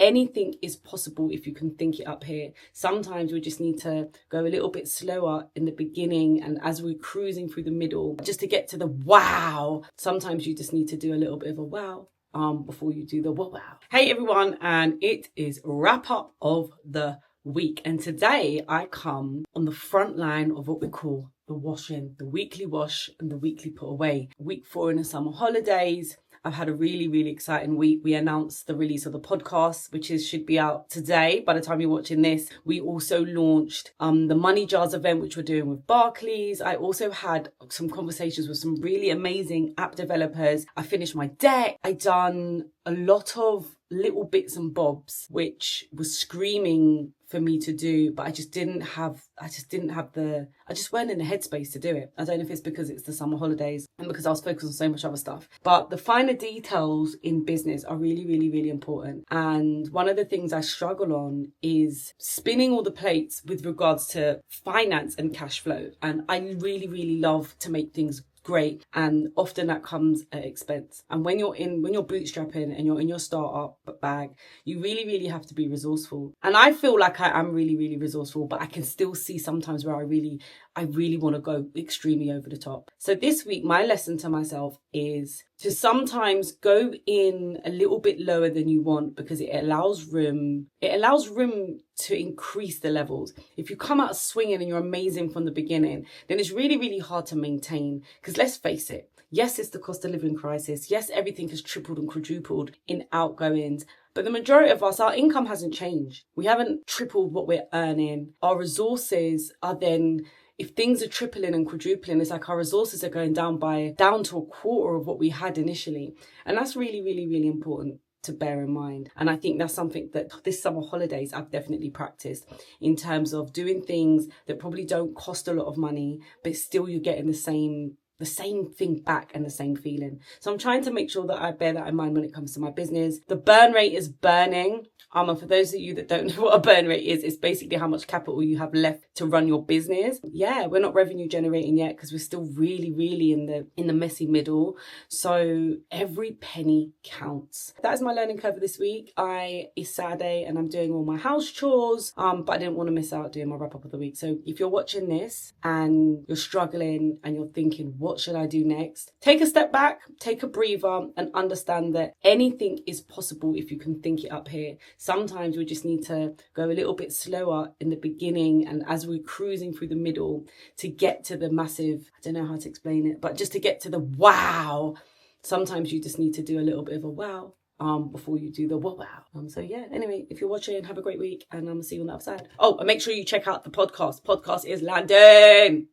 anything is possible if you can think it up here. Sometimes we just need to go a little bit slower in the beginning, and as we're cruising through the middle, just to get to the wow. Sometimes you just need to do a little bit of a wow before you do the wow. Hey everyone, and it is wrap up of the week, and today I come on the front line of what we call the washing, the weekly wash and the weekly put away. Week 4 in the summer holidays. I've had a really exciting week. We announced the release of the podcast, which should be out today by the time you're watching this. We also launched the Money Jars event, which we're doing with Barclays. I also had some conversations with some really amazing app developers. I finished my deck. I done a lot of little bits and bobs, which was screaming for me to do, but I just weren't in the headspace to do it. I don't know if it's because it's the summer holidays and because I was focused on so much other stuff, but the finer details in business are really important. And one of the things I struggle on is spinning all the plates with regards to finance and cash flow. And I really love to make things great, and often that comes at expense. And when you're bootstrapping and you're in your startup bag, you really have to be resourceful. And I feel like I am really resourceful, but I can still see sometimes where I really want to go extremely over the top. So this week, my lesson to myself is to sometimes go in a little bit lower than you want, because it allows room to increase the levels. If you come out swinging and you're amazing from the beginning, then it's really hard to maintain. Because let's face it, yes, it's the cost of living crisis. Yes, everything has tripled and quadrupled in outgoings. But the majority of us, our income hasn't changed. We haven't tripled what we're earning. Our resources are then, if things are tripling and quadrupling, it's like our resources are going down to a quarter of what we had initially. And that's really important to bear in mind. And I think that's something that this summer holidays I've definitely practiced, in terms of doing things that probably don't cost a lot of money, but still you're getting the same thing back and the same feeling. So I'm trying to make sure that I bear that in mind when it comes to my business. The burn rate is burning. And for those of you that don't know what a burn rate is, it's basically how much capital you have left to run your business. Yeah, we're not revenue generating yet because we're still really in the messy middle. So every penny counts. That is my learning curve this week. It's Saturday and I'm doing all my house chores, but I didn't want to miss out doing my wrap up of the week. So if you're watching this and you're struggling and you're thinking, what should I do next? Take a step back, take a breather, and understand that anything is possible if you can think it up here. Sometimes we just need to go a little bit slower in the beginning, and as we're cruising through the middle, to get to the massive, I don't know how to explain it, but just to get to the wow. Sometimes you just need to do a little bit of a wow before you do the wow. So yeah, anyway, if you're watching, have a great week, and I'm see you on the other side. Oh, and make sure you check out the podcast. Podcast is landing.